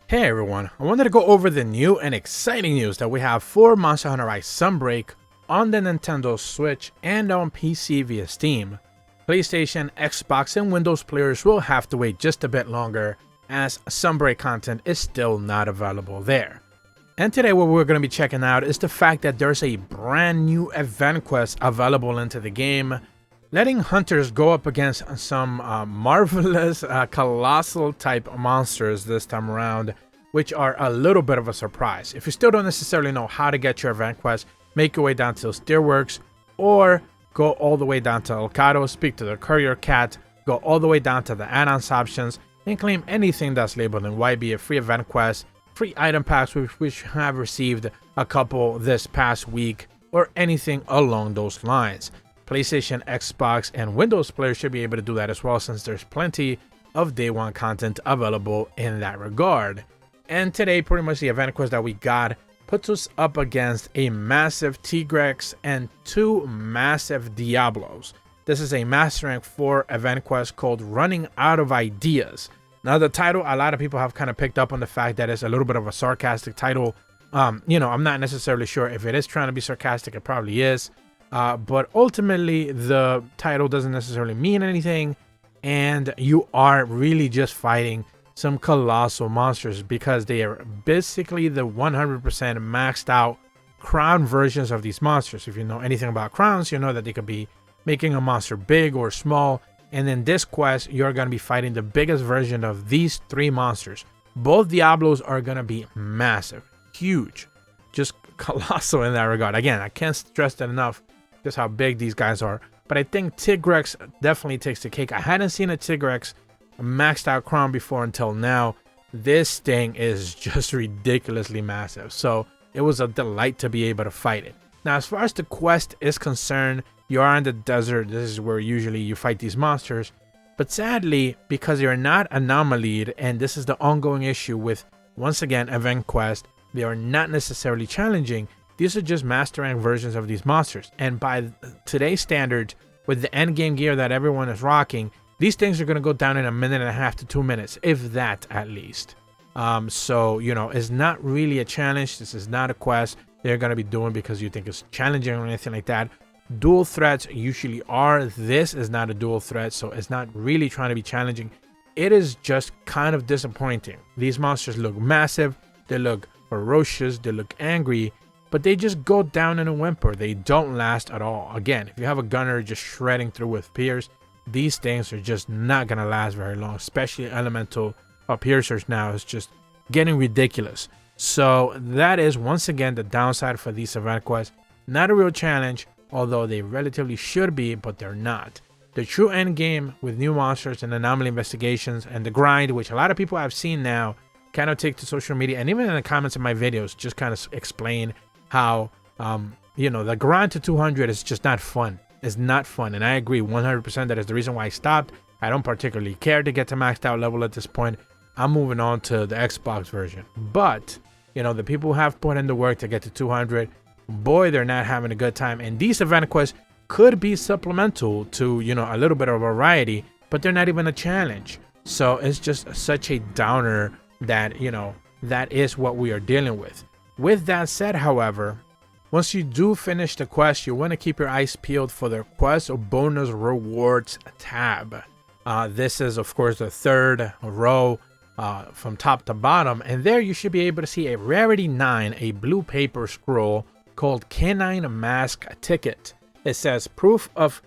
Hey everyone, I wanted to go over the new and exciting news that we have for Monster Hunter Rise Sunbreak on the Nintendo Switch and on PC via Steam. PlayStation, Xbox, and Windows players will have to wait just a bit longer as Sunbreak content is still not available there. And today what we're going to be checking out is the fact that there's a brand new event quest available into the game, letting hunters go up against some marvelous Colossal type monsters this time around, which are a little bit of a surprise. If you still don't necessarily know how to get your event quest, make your way down to Steelworks or go all the way down to Elcado, speak to the courier cat, go all the way down to the add-ons options, and claim anything that's labeled in white, be it free event quest, free item packs, which have received a couple this past week, or anything along those lines. PlayStation, Xbox, and Windows players should be able to do that as well, since there's plenty of day one content available in that regard. And today, pretty much the event quest that we got puts us up against a massive Tigrex and two massive Diablos. This is a Master Rank 4 event quest called Running Out of Ideas. Now, the title, a lot of people have kind of picked up on the fact that it's a little bit of a sarcastic title. I'm not necessarily sure if it is trying to be sarcastic. It probably is. But ultimately, the title doesn't necessarily mean anything, and you are really just fighting some colossal monsters because they are basically the 100% maxed out crown versions of these monsters. If you know anything about crowns, you know that they could be making a monster big or small, and in this quest, you're going to be fighting the biggest version of these three monsters. Both Diablos are going to be massive, huge, just colossal in that regard. Again, I can't stress that enough, just how big these guys are. But I think Tigrex definitely takes the cake. I hadn't seen a Tigrex maxed out crown before until now. This thing is just ridiculously massive, so it was a delight to be able to fight it. Now, as far as the quest is concerned, you are in the desert. This is where usually you fight these monsters, but sadly, because you're not anomalied, and this is the ongoing issue with, once again, event quest, they are not necessarily challenging. These are just master rank versions of these monsters, and by today's standards, with the end game gear that everyone is rocking, these things are going to go down in 1.5 to 2 minutes, if that at least. So, it's not really a challenge. This is not a quest they're going to be doing because you think it's challenging or anything like that. Dual threats usually are. This is not a dual threat, so it's not really trying to be challenging. It is just kind of disappointing. These monsters look massive, they look ferocious, they look angry, but they just go down in a whimper. They don't last at all. Again, if you have a gunner just shredding through with pierce, these things are just not going to last very long, especially elemental piercers now. It's just getting ridiculous. So that is, once again, the downside for these event quests. Not a real challenge, although they relatively should be, but they're not. The true end game with new monsters and anomaly investigations and the grind, which a lot of people I've seen now kind of take to social media, and even in the comments of my videos, just kind of explain how, the grind to 200 is just not fun. It's not fun, and I agree 100%. That is the reason why I stopped. I don't particularly care to get to maxed out level at this point. I'm moving on to the Xbox version. But, the people who have put in the work to get to 200, boy, they're not having a good time. And these event quests could be supplemental to, a little bit of variety, but they're not even a challenge. So it's just such a downer that, that is what we are dealing with. With that said, however, once you do finish the quest, you want to keep your eyes peeled for the quest or bonus rewards tab. This is, of course, the third row from top to bottom, and there you should be able to see a rarity 9, a blue paper scroll called Canine Mask Ticket. It says proof of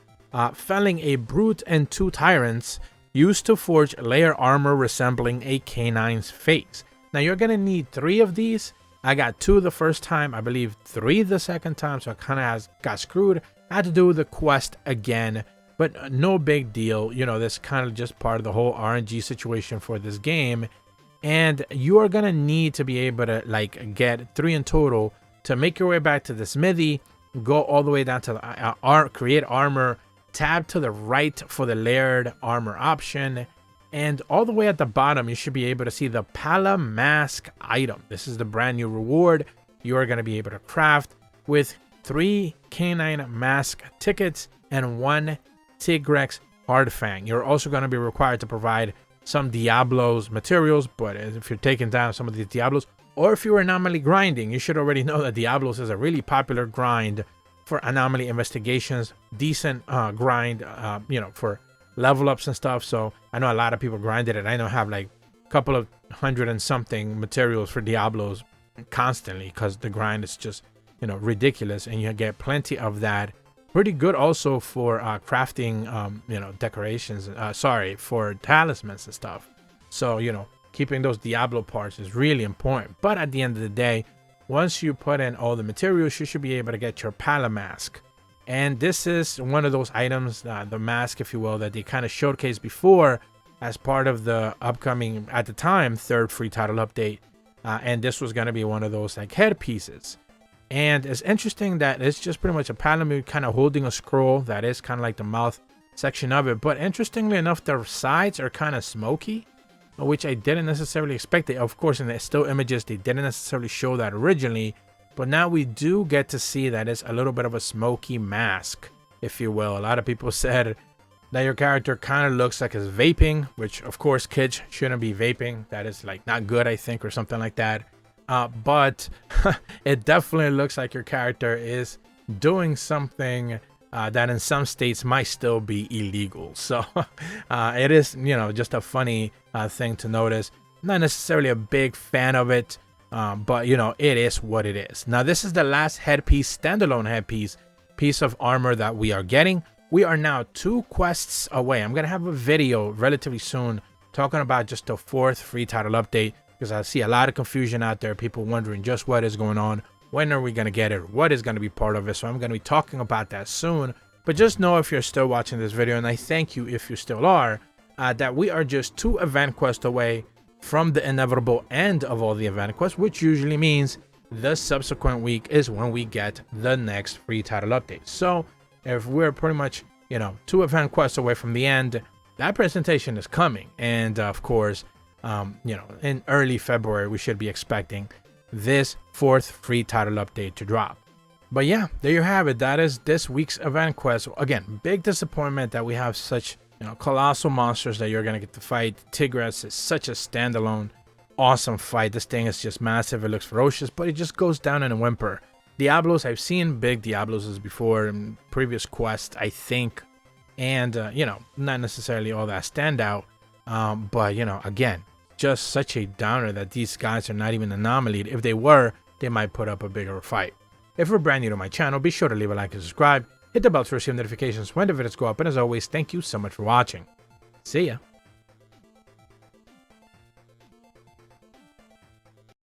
felling a brute and 2 tyrants used to forge layer armor resembling a canine's face. Now you're going to need 3 of these. I got 2 the first time, I believe 3 the second time, so I kind of got screwed. I had to do the quest again, but no big deal. This kind of just part of the whole RNG situation for this game. And you are going to need to be able to get 3 in total to make your way back to the smithy, go all the way down to the create armor, tab to the right for the layered armor option, and all the way at the bottom, you should be able to see the Pala Mask item. This is the brand new reward you are going to be able to craft with 3 Canine Mask tickets and 1 Tigrex Hardfang. You're also going to be required to provide some Diablo's materials, but if you're taking down some of these Diablos, or if you were anomaly grinding, you should already know that Diablos is a really popular grind for anomaly investigations, decent grind, for level ups and stuff. So I know a lot of people grinded it. I know I have like a couple of 100 and something materials for Diablos constantly because the grind is just, ridiculous, and you get plenty of that. Pretty good also for crafting, decorations, for talismans and stuff. So, keeping those Diablo parts is really important. But at the end of the day, once you put in all the materials, you should be able to get your Pala mask. And this is one of those items, the mask, if you will, that they kind of showcased before as part of the upcoming, at the time, third free title update. And this was going to be one of those like headpieces. And it's interesting that it's just pretty much a Palamute kind of holding a scroll that is kind of like the mouth section of it. But interestingly enough, the sides are kind of smoky, which I didn't necessarily expect. Of course, in the still images, they didn't necessarily show that originally. But now we do get to see that it's a little bit of a smoky mask, if you will. A lot of people said that your character kind of looks like it's vaping, which of course kids shouldn't be vaping. That is like not good, I think, or something like that. But it definitely looks like your character is doing something that in some states might still be illegal. So it is, just a funny thing to notice. Not necessarily a big fan of it, but, it is what it is. Now, this is the last headpiece, standalone headpiece, piece of armor that we are getting. We are now 2 quests away. I'm going to have a video relatively soon talking about just the 4th free title update, because I see a lot of confusion out there, people wondering just what is going on, when are we going to get it, what is going to be part of it. So I'm going to be talking about that soon. But just know, if you're still watching this video, and I thank you if you still are, that we are just 2 event quests away from the inevitable end of all the event quests, which usually means the subsequent week is when we get the next free title update. So if we're pretty much, 2 event quests away from the end, that presentation is coming. And of course, in early February, we should be expecting this 4th free title update to drop. But yeah, there you have it. That is this week's event quest. Again, big disappointment that we have such, colossal monsters that you're going to get to fight. Tigris is such a standalone, awesome fight. This thing is just massive. It looks ferocious, but it just goes down in a whimper. Diablos, I've seen big Diablos before in previous quests, I think. And, not necessarily all that standout. But, again, just such a downer that these guys are not even anomaly. If they were, they might put up a bigger fight. If you're brand new to my channel, be sure to leave a like and subscribe. Hit the bell to receive notifications when the videos go up. And as always, thank you so much for watching. See ya.